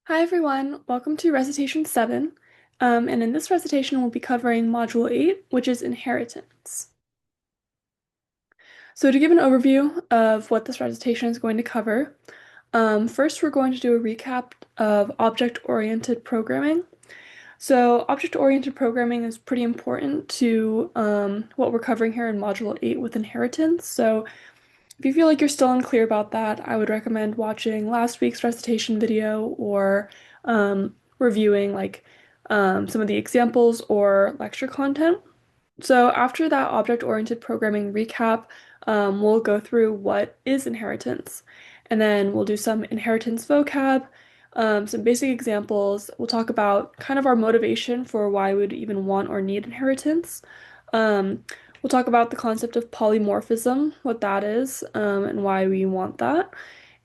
Hi everyone, welcome to Recitation 7. And in this recitation, we'll be covering Module 8, which is Inheritance. So to give an overview of what this recitation is going to cover, first we're going to do a recap of object-oriented programming. So object-oriented programming is pretty important to what we're covering here in Module 8 with Inheritance. So if you feel like you're still unclear about that, I would recommend watching last week's recitation video or reviewing some of the examples or lecture content. So after that object-oriented programming recap, we'll go through what is inheritance, and then we'll do some inheritance vocab, some basic examples. We'll talk about kind of our motivation for why we would even want or need inheritance. Um, we'll talk about the concept of polymorphism, what that is, and why we want that.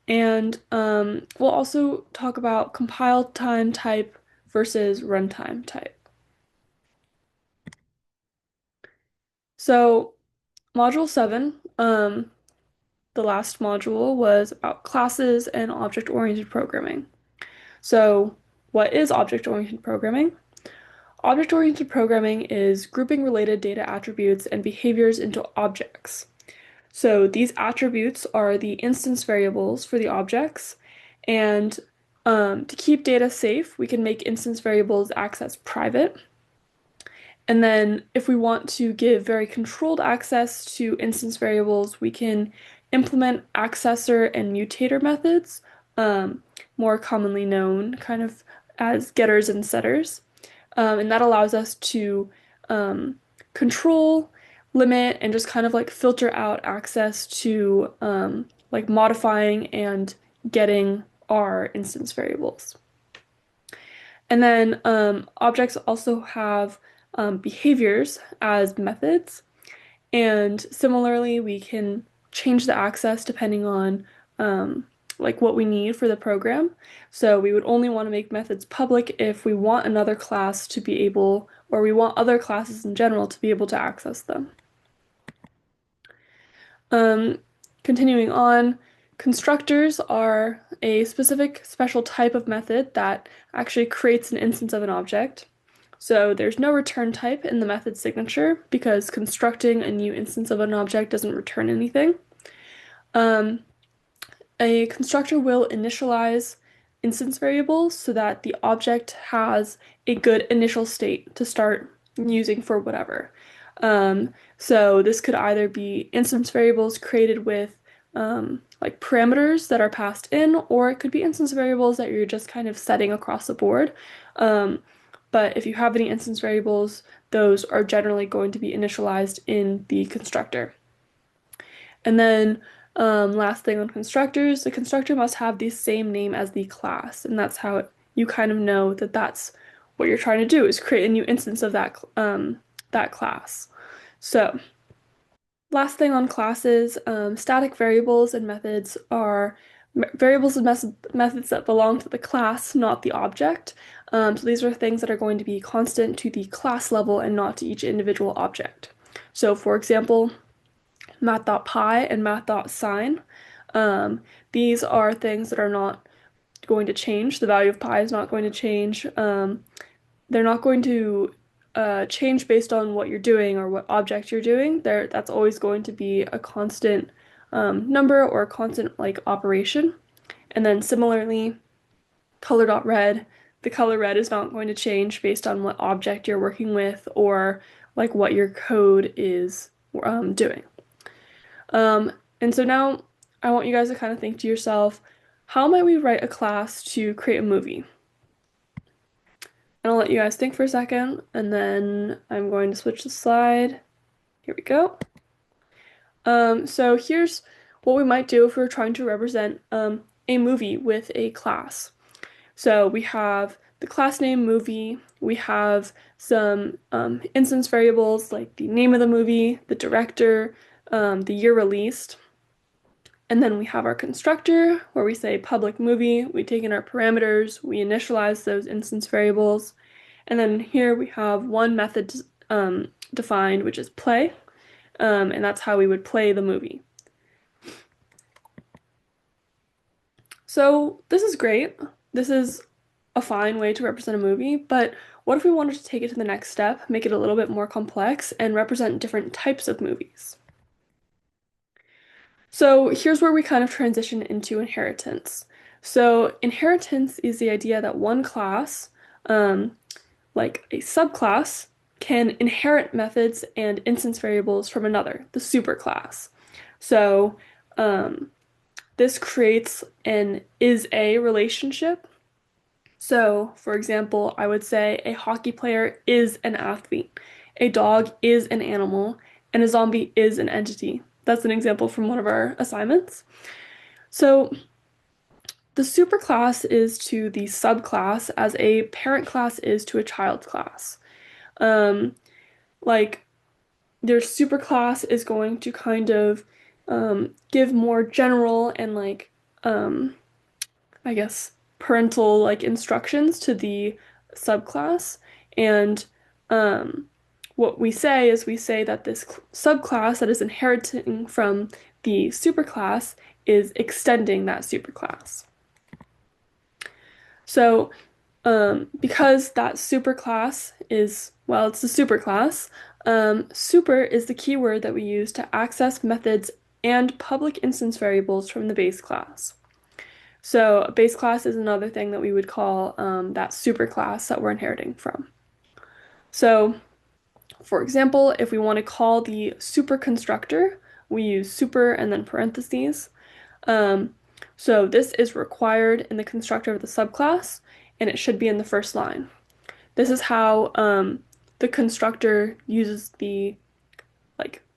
And we'll also talk about compile time type versus runtime type. So, Module 7, the last module was about classes and object-oriented programming. So, what is object-oriented programming? Object-oriented programming is grouping related data attributes and behaviors into objects. So these attributes are the instance variables for the objects, and to keep data safe, we can make instance variables access private. And then if we want to give very controlled access to instance variables, we can implement accessor and mutator methods, more commonly known kind of as getters and setters. And that allows us to control, limit, and just kind of like filter out access to like modifying and getting our instance variables. And then objects also have behaviors as methods. And similarly, we can change the access depending on like what we need for the program. So we would only want to make methods public if we want another class to be able, or we want other classes in general to be able to access them. Um, Continuing on, constructors are a specific special type of method that actually creates an instance of an object. So there's no return type in the method signature because constructing a new instance of an object doesn't return anything. Um, a constructor will initialize instance variables so that the object has a good initial state to start using for whatever. So this could either be instance variables created with like parameters that are passed in, or it could be instance variables that you're just kind of setting across the board. Um, but if you have any instance variables, those are generally going to be initialized in the constructor. And then last thing on constructors, the constructor must have the same name as the class, and that's how you kind of know that that's what you're trying to do is create a new instance of that class. So last thing on classes, static variables and methods are variables and methods that belong to the class, not the object. So these are things that are going to be constant to the class level and not to each individual object. So for example, math.py and math.sine. Um, these are things that are not going to change. The value of pi is not going to change. They're not going to change based on what you're doing or what object you're doing. That's always going to be a constant number or a constant like operation. And then similarly, color.red, the color red is not going to change based on what object you're working with or like what your code is doing. Um, and so now I want you guys to kind of think to yourself, how might we write a class to create a movie? And I'll let you guys think for a second, and then I'm going to switch the slide. Here we go. So here's what we might do if we're trying to represent a movie with a class. So we have the class name movie, we have some instance variables like the name of the movie, the director, the year released. And then we have our constructor where we say public movie, we take in our parameters, we initialize those instance variables. And then here we have one method defined, which is play. And that's how we would play the movie. So this is great. This is a fine way to represent a movie, but what if we wanted to take it to the next step, make it a little bit more complex, and represent different types of movies? So here's where we kind of transition into inheritance. So inheritance is the idea that one class, um, like a subclass, can inherit methods and instance variables from another, the superclass. So this creates an is-a relationship. So, for example, I would say a hockey player is an athlete, a dog is an animal, and a zombie is an entity. That's an example from one of our assignments. So, the superclass is to the subclass as a parent class is to a child class. Um, like their superclass is going to kind of give more general and um, I guess parental instructions to the subclass. And um, what we say is we say that this subclass that is inheriting from the superclass is extending that superclass. So because that superclass is, well, it's a superclass, super is the keyword that we use to access methods and public instance variables from the base class. So a base class is another thing that we would call that superclass that we're inheriting from. So for example, if we want to call the super constructor, we use super and then parentheses. Um, so this is required in the constructor of the subclass, and it should be in the first line. This is how the constructor uses the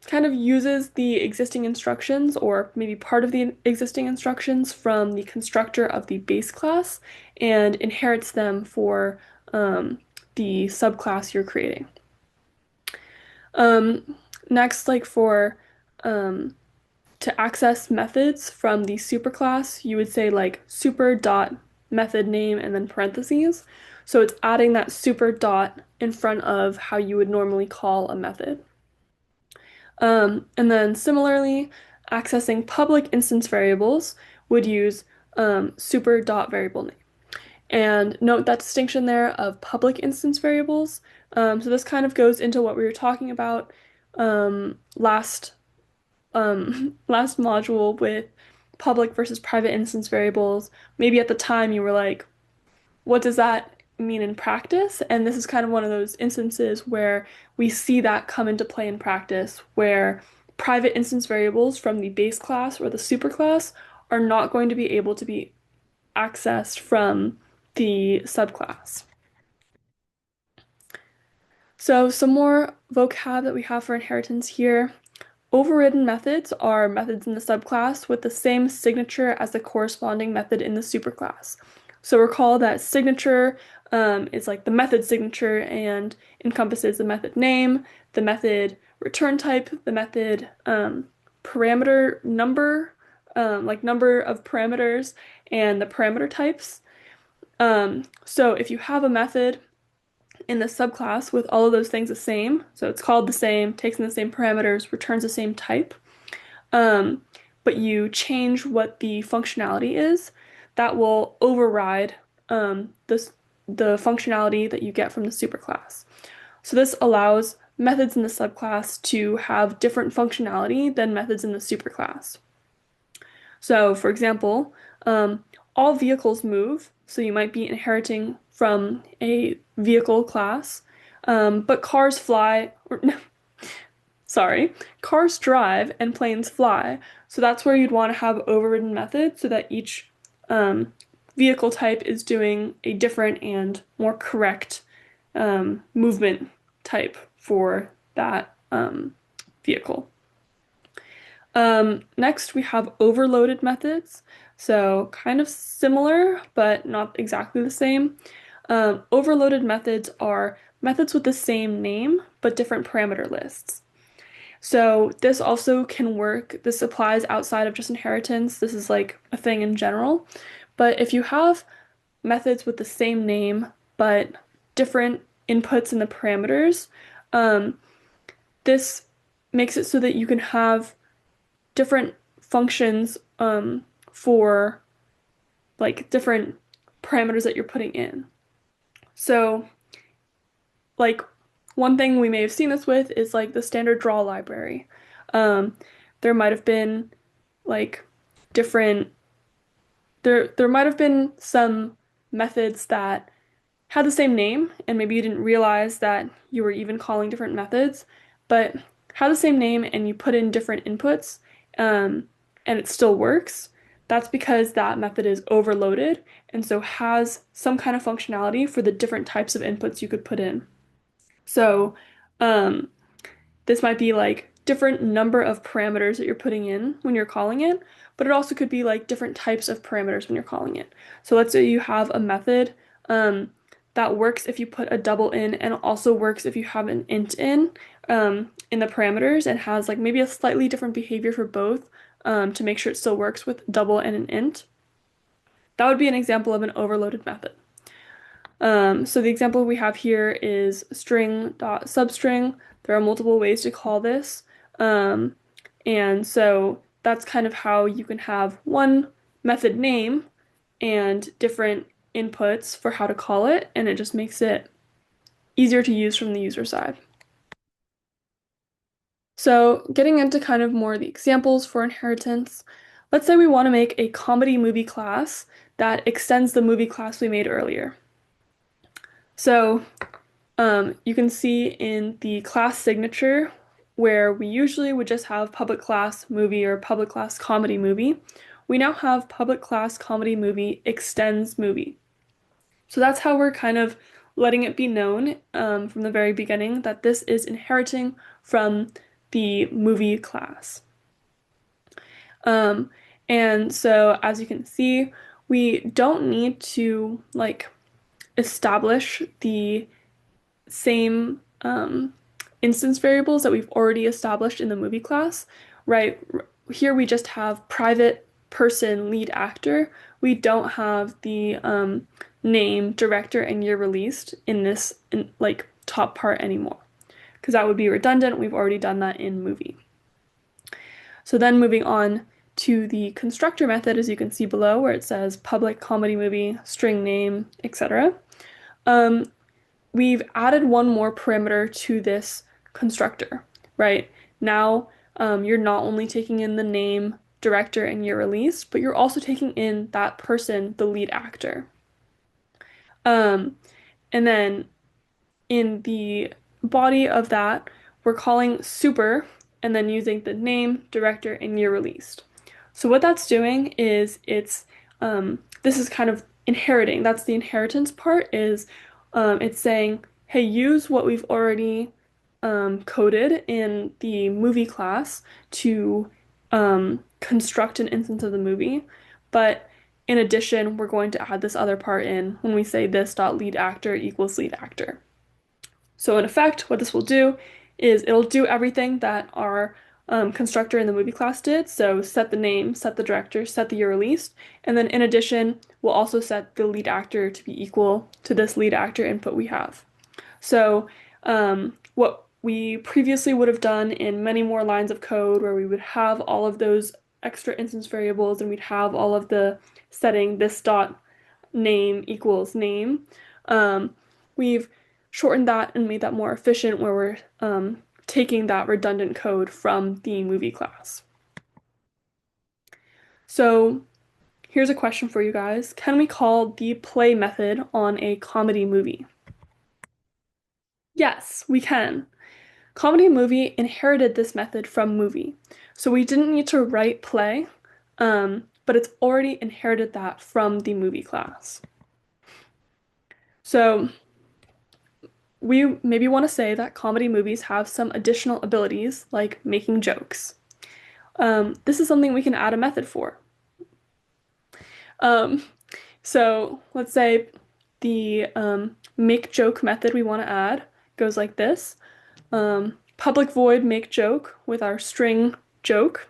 kind of uses the existing instructions or maybe part of the existing instructions from the constructor of the base class and inherits them for the subclass you're creating. Um, Next, um, to access methods from the superclass, you would say super dot method name and then parentheses. So it's adding that super dot in front of how you would normally call a method. And then similarly, accessing public instance variables would use super dot variable name. And note that distinction there of public instance variables. So this kind of goes into what we were talking about last last module with public versus private instance variables. Maybe at the time you were like, what does that mean in practice? And this is kind of one of those instances where we see that come into play in practice, where private instance variables from the base class or the superclass are not going to be able to be accessed from the subclass. So some more vocab that we have for inheritance here. Overridden methods are methods in the subclass with the same signature as the corresponding method in the superclass. So recall that signature is like the method signature and encompasses the method name, the method return type, the method parameter number, like number of parameters, and the parameter types. So if you have a method in the subclass with all of those things the same, so it's called the same, takes in the same parameters, returns the same type, um, but you change what the functionality is, that will override the functionality that you get from the superclass. So this allows methods in the subclass to have different functionality than methods in the superclass. So, for example, all vehicles move, so you might be inheriting from a vehicle class, but cars fly, or no, sorry, cars drive and planes fly. So that's where you'd want to have overridden methods so that each vehicle type is doing a different and more correct movement type for that vehicle. Next, we have overloaded methods. So kind of similar, but not exactly the same. Overloaded methods are methods with the same name, but different parameter lists. So this also can work. This applies outside of just inheritance. This is like a thing in general. But if you have methods with the same name, but different inputs in the parameters, this makes it so that you can have different functions for like different parameters that you're putting in. So, like, one thing we may have seen this with is like the standard draw library. Um, there might have been like different there might have been some methods that had the same name, and maybe you didn't realize that you were even calling different methods, but had the same name and you put in different inputs, and it still works. That's because that method is overloaded and so has some kind of functionality for the different types of inputs you could put in. So, um, this might be like different number of parameters that you're putting in when you're calling it, but it also could be like different types of parameters when you're calling it. So let's say you have a method um, that works if you put a double in and also works if you have an int in the parameters and has like maybe a slightly different behavior for both to make sure it still works with double and an int. That would be an example of an overloaded method. So the example we have here is string.substring. There are multiple ways to call this. Um, and so that's kind of how you can have one method name and different inputs for how to call it, and it just makes it easier to use from the user side. So getting into kind of more of the examples for inheritance, let's say we want to make a comedy movie class that extends the movie class we made earlier. So you can see in the class signature where we usually would just have public class movie or public class comedy movie. We now have public class comedy movie extends movie. So that's how we're kind of letting it be known from the very beginning that this is inheriting from the movie class. Um, and so as you can see, we don't need to like establish the same instance variables that we've already established in the movie class, right? Here we just have private person lead actor. We don't have the name, director, and year released in this like top part anymore because that would be redundant. We've already done that in movie. So then moving on to the constructor method, as you can see below, where it says public comedy movie, string name, etc. Um, we've added one more parameter to this constructor, right? Now, you're not only taking in the name, director, and year released, but you're also taking in that person, the lead actor. Um, and then in the body of that, we're calling super and then using the name, director, and year released. So what that's doing is this is kind of inheriting. That's the inheritance part is it's saying, hey, use what we've already coded in the movie class to construct an instance of the movie. But in addition, we're going to add this other part in when we say this dot lead actor equals lead actor. So in effect, what this will do is it'll do everything that our constructor in the movie class did. So set the name, set the director, set the year released, and then in addition, we'll also set the lead actor to be equal to this lead actor input we have. So what we previously would have done in many more lines of code where we would have all of those extra instance variables and we'd have all of the setting this dot name equals name. We've shortened that and made that more efficient where we're taking that redundant code from the movie class. So here's a question for you guys. Can we call the play method on a comedy movie? Yes, we can. Comedy movie inherited this method from movie. So we didn't need to write play, but it's already inherited that from the movie class. So we maybe want to say that comedy movies have some additional abilities like making jokes. This is something we can add a method for. Um, so let's say the make joke method we want to add goes like this. Public void make joke with our string joke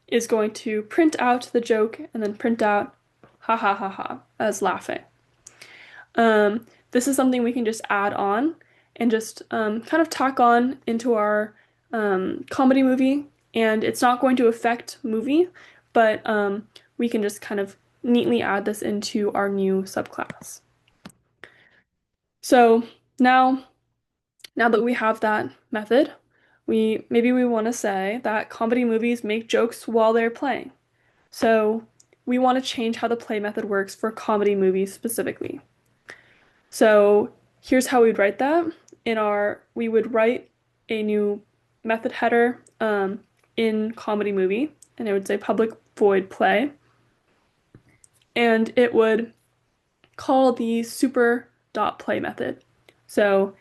is going to print out the joke and then print out ha ha ha ha as laughing. This is something we can just add on and just kind of tack on into our comedy movie, and it's not going to affect movie, but we can just kind of neatly add this into our new subclass. So now, now that we have that method, we want to say that comedy movies make jokes while they're playing. So we want to change how the play method works for comedy movies specifically. So here's how we'd write that. We would write a new method header in comedy movie, and it would say public void play, and it would call the super dot play method. So,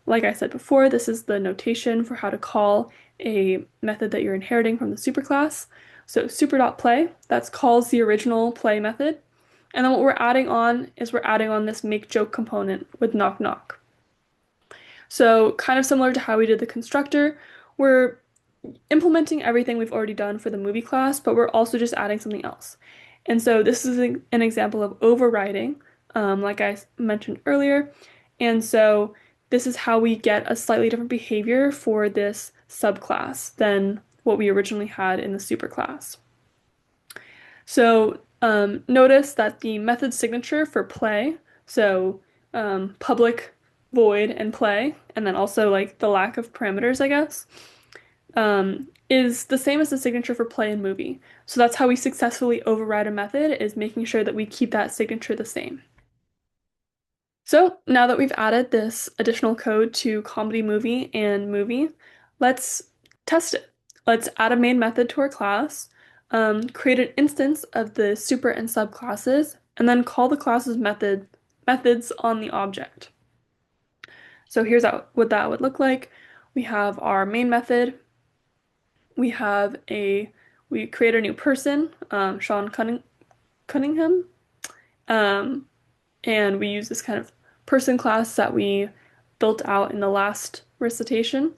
like I said before, this is the notation for how to call a method that you're inheriting from the superclass. So super dot play, that calls the original play method. And then what we're adding on is we're adding on this make joke component with knock knock. So kind of similar to how we did the constructor, we're implementing everything we've already done for the movie class, but we're also just adding something else. And so this is an example of overriding, like I mentioned earlier. And so this is how we get a slightly different behavior for this subclass than what we originally had in the superclass. So notice that the method signature for play, so public, void, and play, and then also like the lack of parameters, I guess, is the same as the signature for play and movie. So that's how we successfully override a method, is making sure that we keep that signature the same. So now that we've added this additional code to comedy movie and movie, let's test it. Let's add a main method to our class, create an instance of the super and subclasses, and then call the class's methods on the object. So here's what that would look like. We have our main method. We create a new person, Sean Cunningham, um, and we use this kind of person class that we built out in the last recitation.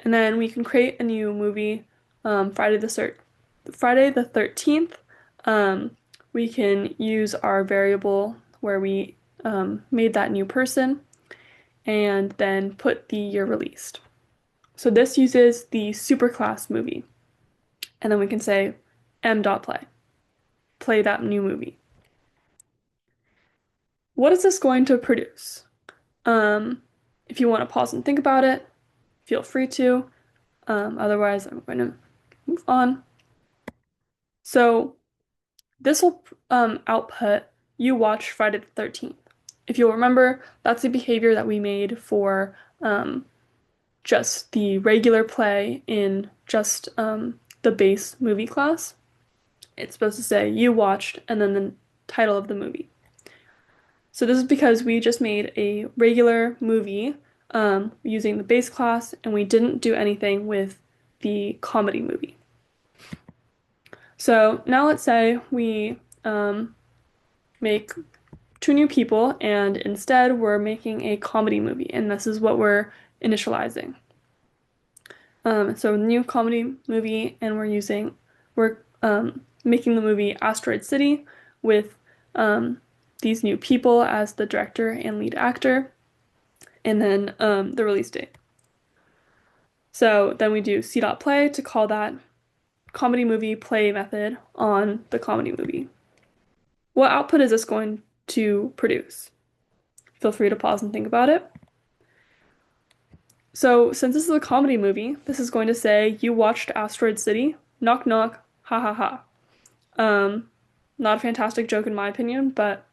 And then we can create a new movie, Friday the 13th. We can use our variable where we made that new person and then put the year released. So this uses the superclass movie. And then we can say m.play, play that new movie. What is this going to produce? If you want to pause and think about it, feel free to. Otherwise, I'm going to move on. So this will output you watch Friday the 13th. If you'll remember, that's the behavior that we made for just the regular play in just the base movie class. It's supposed to say you watched and then the title of the movie. So this is because we just made a regular movie using the base class and we didn't do anything with the comedy movie. So now let's say we make two new people and instead we're making a comedy movie and this is what we're initializing. So new comedy movie and we're making the movie Asteroid City with these new people as the director and lead actor, and then the release date. So then we do c.play to call that comedy movie play method on the comedy movie. What output is this going to produce? Feel free to pause and think about it. So since this is a comedy movie, this is going to say, you watched Asteroid City, knock knock, ha ha ha. Not a fantastic joke in my opinion, but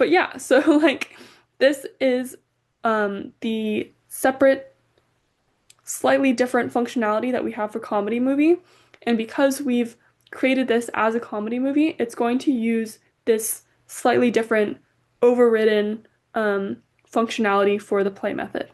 yeah, so like this is the separate, slightly different functionality that we have for comedy movie. And because we've created this as a comedy movie, it's going to use this slightly different, overridden functionality for the play method.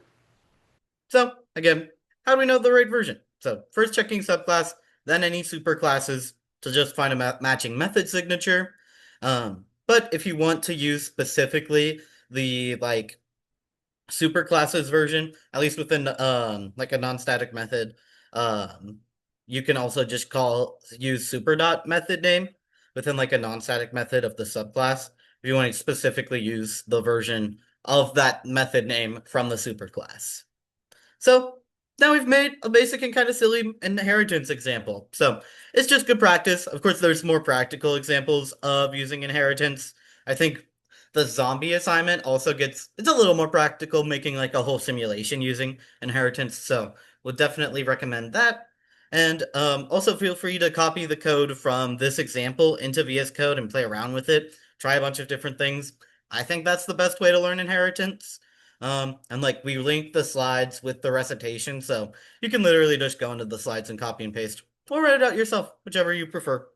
So, again, how do we know the right version? So, first checking subclass, then any superclasses to just find a matching method signature. But if you want to use specifically the superclasses version, at least within like a non-static method, you can also just use superdot method name within like a non-static method of the subclass if you want to specifically use the version of that method name from the superclass. So now we've made a basic and kind of silly inheritance example. So it's just good practice. Of course, there's more practical examples of using inheritance. I think the zombie assignment also it's a little more practical, making like a whole simulation using inheritance. So would definitely recommend that. And also feel free to copy the code from this example into VS Code and play around with it. Try a bunch of different things. I think that's the best way to learn inheritance. And like we linked the slides with the recitation, so you can literally just go into the slides and copy and paste, or write it out yourself, whichever you prefer.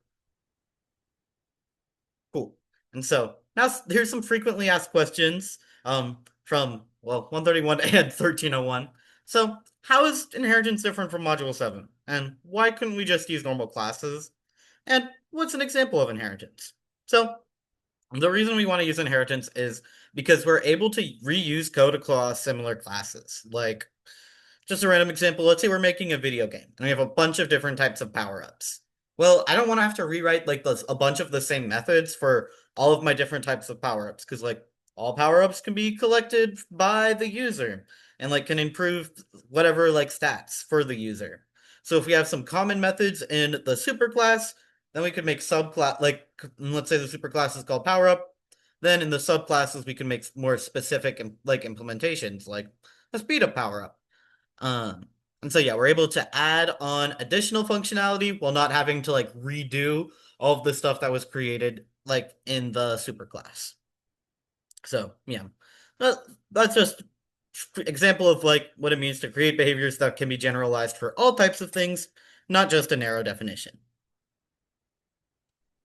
Cool. And so now here's some frequently asked questions from, well, 131 and 1301. So how is inheritance different from Module 7? And why couldn't we just use normal classes? And what's an example of inheritance? So the reason we want to use inheritance is because we're able to reuse code across similar classes. Like, just a random example, let's say we're making a video game and we have a bunch of different types of power-ups. Well, I don't want to have to rewrite like a bunch of the same methods for all of my different types of power-ups because like all power-ups can be collected by the user and like can improve whatever like stats for the user. So if we have some common methods in the superclass, then we could make subclass like let's say the superclass is called power-up. Then in the subclasses we can make more specific like implementations like a speed up power-up. um, and so yeah, we're able to add on additional functionality while not having to like redo all of the stuff that was created like in the superclass. So yeah, that, that's just example of like what it means to create behaviors that can be generalized for all types of things, not just a narrow definition.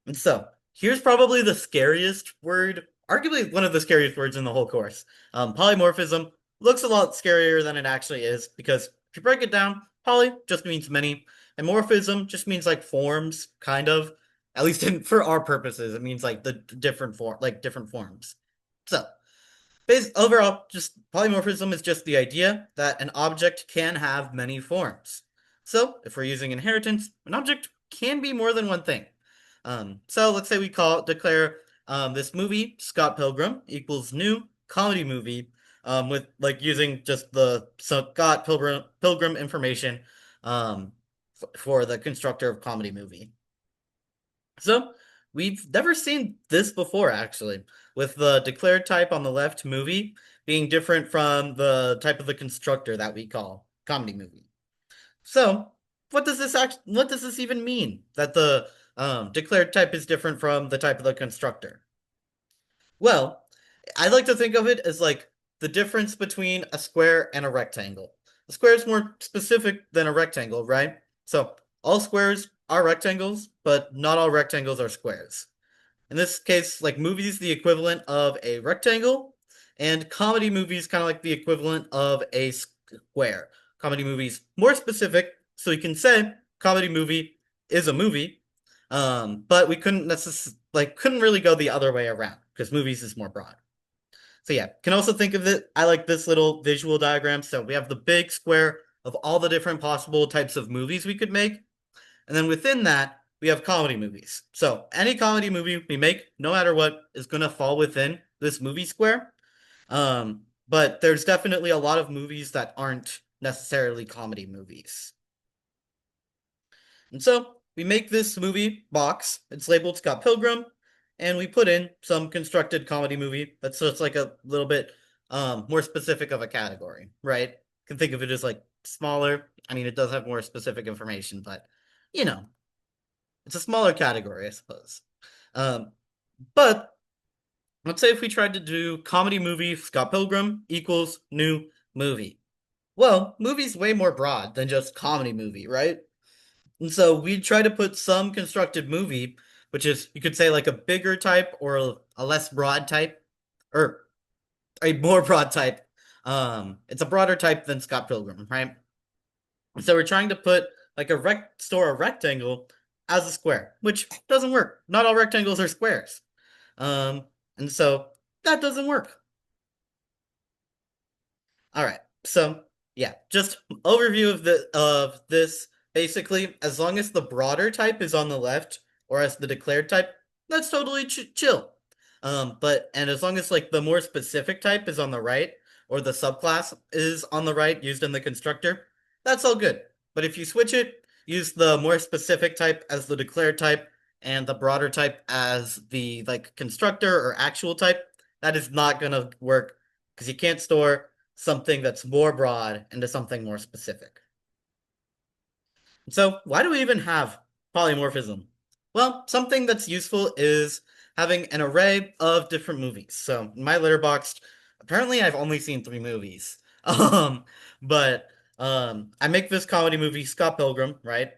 And so here's probably the scariest word, arguably one of the scariest words in the whole course. Polymorphism looks a lot scarier than it actually is because if you break it down, poly just means many, and morphism just means like forms, kind of. At least for our purposes, it means like the different forms. So overall, just polymorphism is just the idea that an object can have many forms. So if we're using inheritance, an object can be more than one thing. So let's say we declare this movie, Scott Pilgrim, equals new comedy movie, with like using just the Scott Pilgrim information for the constructor of comedy movie. So we've never seen this before, actually, with the declared type on the left movie being different from the type of the constructor that we call comedy movie. So what does this even mean? That the declared type is different from the type of the constructor? Well, I like to think of it as like the difference between a square and a rectangle. A square is more specific than a rectangle, right? So all squares are rectangles, but not all rectangles are squares. In this case, like movies, the equivalent of a rectangle, and comedy movies, kind of like the equivalent of a square. Comedy movies more specific, so we can say comedy movie is a movie, but we couldn't necessarily couldn't really go the other way around because movies is more broad. So yeah, can also think of it. I like this little visual diagram. So we have the big square of all the different possible types of movies we could make, and then within that, we have comedy movies. So any comedy movie we make, no matter what, is going to fall within this movie square. But there's definitely a lot of movies that aren't necessarily comedy movies. And so we make this movie box. It's labeled Scott Pilgrim, and we put in some constructed comedy movie that's just like a little bit more specific of a category, right? You can think of it as like smaller. I mean, it does have more specific information, but you know, it's a smaller category, I suppose. Um, but let's say if we tried to do comedy movie Scott Pilgrim equals new movie. Well, movie's way more broad than just comedy movie, right? And so we try to put some constructed movie, which is you could say like a bigger type or a less broad type, or a more broad type. It's a broader type than Scott Pilgrim, right? So we're trying to put like store a rectangle as a square, which doesn't work. Not all rectangles are squares. Um, and so that doesn't work. All right. So yeah, just overview of this. Basically, as long as the broader type is on the left, or as the declared type, that's totally chill. But and as long as like the more specific type is on the right, or the subclass is on the right used in the constructor, that's all good. But if you switch it, use the more specific type as the declared type and the broader type as the like constructor or actual type, that is not going to work because you can't store something that's more broad into something more specific. So why do we even have polymorphism? Well, something that's useful is having an array of different movies. So in my letterboxd, apparently I've only seen three movies. But I make this comedy movie, Scott Pilgrim, right?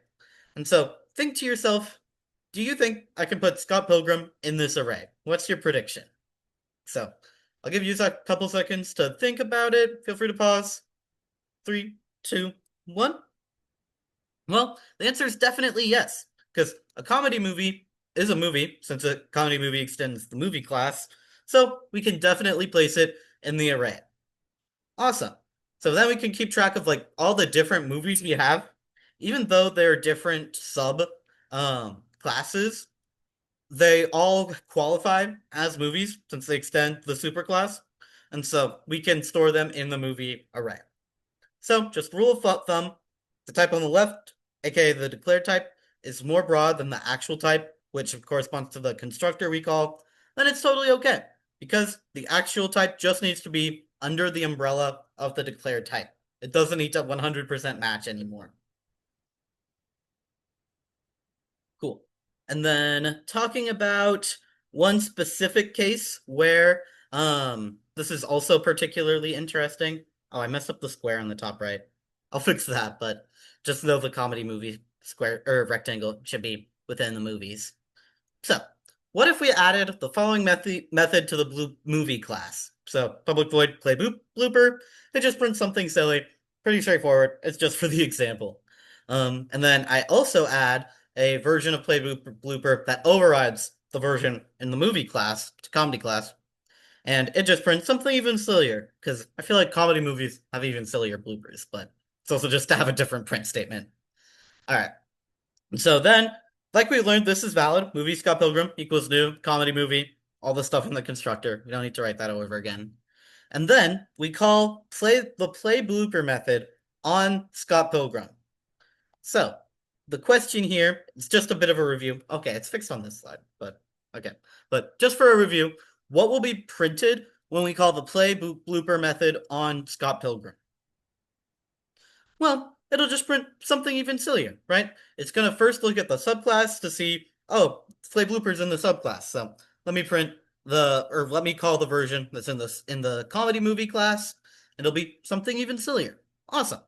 And so think to yourself, do you think I can put Scott Pilgrim in this array? What's your prediction? So I'll give you a couple seconds to think about it. Feel free to pause. Three, two, one. Well, the answer is definitely yes, because a comedy movie is a movie, since a comedy movie extends the movie class, so we can definitely place it in the array. Awesome. So then we can keep track of like all the different movies we have, even though they're different sub classes, they all qualify as movies since they extend the superclass, and so we can store them in the movie array. So, just rule of thumb, the type on the left, aka the declared type, is more broad than the actual type, which corresponds to the constructor we call, then it's totally okay, because the actual type just needs to be under the umbrella of the declared type. It doesn't need to 100% match anymore. Cool. And then talking about one specific case where this is also particularly interesting. Oh, I messed up the square on the top right. I'll fix that, but just know the comedy movie square or rectangle should be within the movies. So, what if we added the following method to the blue movie class? So, public void play blooper. It just prints something silly. Pretty straightforward. It's just for the example. And then I also add a version of play blooper that overrides the version in the movie class to comedy class. And it just prints something even sillier because I feel like comedy movies have even sillier bloopers, but it's also just to have a different print statement. All right. So then, like we learned, this is valid. Movie Scott Pilgrim equals new comedy movie. All the stuff in the constructor. We don't need to write that over again. And then we call play blooper method on Scott Pilgrim. So the question here is just a bit of a review. Okay, it's fixed on this slide, but okay. But just for a review, what will be printed when we call the play blooper method on Scott Pilgrim? Well, it'll just print something even sillier, right? It's going to first look at the subclass to see, oh, play bloopers in the subclass. So let me print let me call the version that's in the comedy movie class. It'll be something even sillier. Awesome.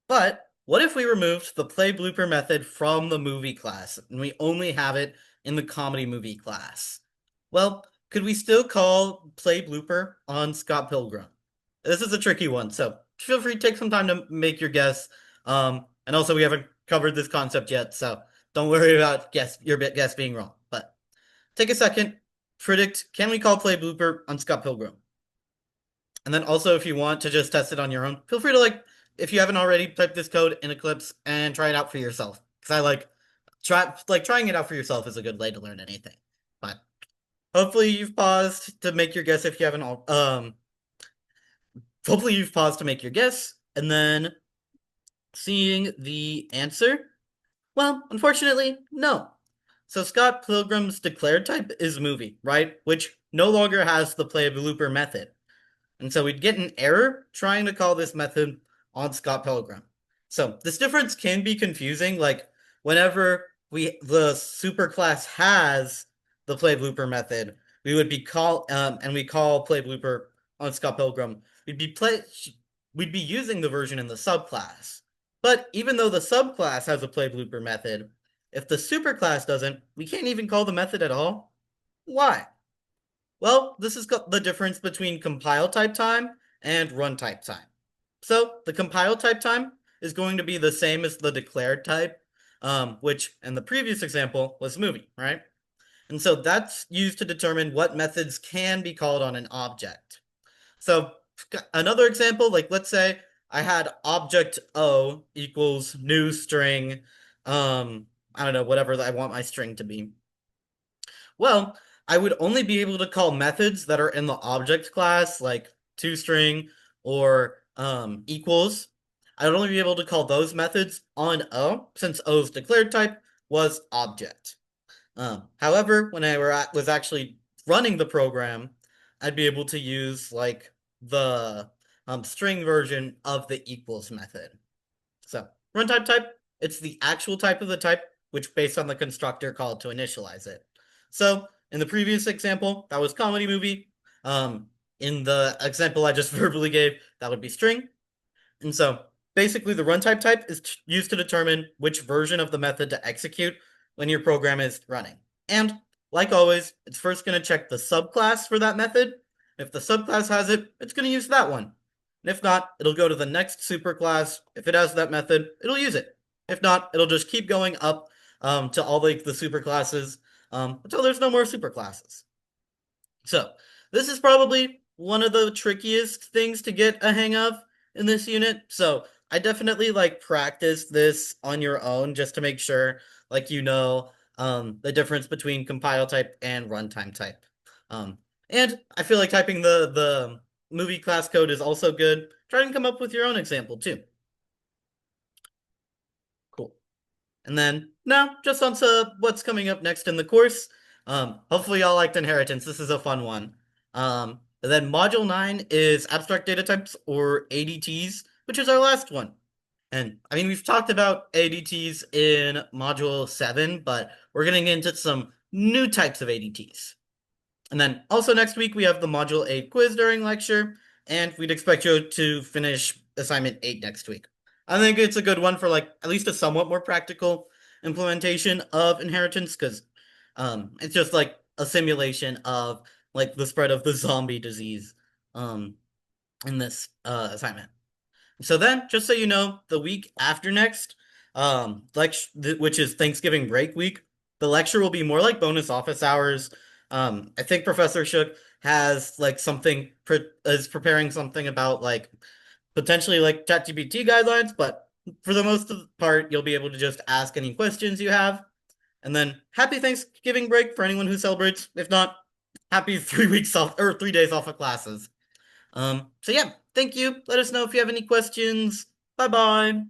But what if we removed the play blooper method from the movie class and we only have it in the comedy movie class? Well, could we still call play blooper on Scott Pilgrim? This is a tricky one, so feel free to take some time to make your guess. And also, we haven't covered this concept yet, so don't worry about your guess being wrong. But take a second, predict: can we call play blooper on Scott Pilgrim? And then also, if you want to just test it on your own, feel free to if you haven't already, type this code in Eclipse and try it out for yourself. Because I trying it out for yourself is a good way to learn anything. But hopefully you've paused to make your guess if you haven't all hopefully you've paused to make your guess and then seeing the answer. Well, unfortunately, no. So Scott Pilgrim's declared type is movie, right? Which no longer has the play blooper method. And so we'd get an error trying to call this method on Scott Pilgrim. So this difference can be confusing. Like whenever the superclass has the play blooper method, we would be and we call play blooper on Scott Pilgrim. We'd be using the version in the subclass. But even though the subclass has a play blooper method, if the superclass doesn't, we can't even call the method at all. Why? Well, this is the difference between compile type time and run type time. So the compile type time is going to be the same as the declared type, which in the previous example was movie, right? And so that's used to determine what methods can be called on an object. So another example, like let's say I had object O equals new string, I don't know, whatever I want my string to be. Well, I would only be able to call methods that are in the object class, like toString or equals, I would only be able to call those methods on O, since O's declared type was object. However, when was actually running the program, I'd be able to use like the string version of the equals method. So runtime type, it's the actual type of the type, which based on the constructor called to initialize it. So in the previous example, that was comedy movie. In the example I just verbally gave, that would be string. And so basically the runtime type is used to determine which version of the method to execute when your program is running. And like always, it's first going to check the subclass for that method. If the subclass has it, it's going to use that one. And if not, it'll go to the next superclass. If it has that method, it'll use it. If not, it'll just keep going up to all like the superclasses until there's no more superclasses. So this is probably one of the trickiest things to get a hang of in this unit. So I definitely like practice this on your own just to make sure like the difference between compile type and runtime type. Um, and I feel like typing the movie class code is also good. Try and come up with your own example too. Cool. And then now, just on to what's coming up next in the course. Hopefully y'all liked Inheritance. This is a fun one. Then Module 9 is Abstract Data Types or ADTs, which is our last one. And I mean, we've talked about ADTs in Module 7, but we're getting into some new types of ADTs. And then also next week, we have the Module 8 quiz during lecture, and we'd expect you to finish assignment 8 next week. I think it's a good one for like at least a somewhat more practical implementation of inheritance because it's just like a simulation of like the spread of the zombie disease um, in this assignment. So then, just so you know, the week after next, which is Thanksgiving break week, the lecture will be more like bonus office hours. I think Professor Shook has like is preparing something about like potentially like ChatGPT guidelines, but for the most of the part, you'll be able to just ask any questions you have. And then happy Thanksgiving break for anyone who celebrates. If not, happy 3 weeks off or 3 days off of classes. So yeah, thank you. Let us know if you have any questions. Bye bye.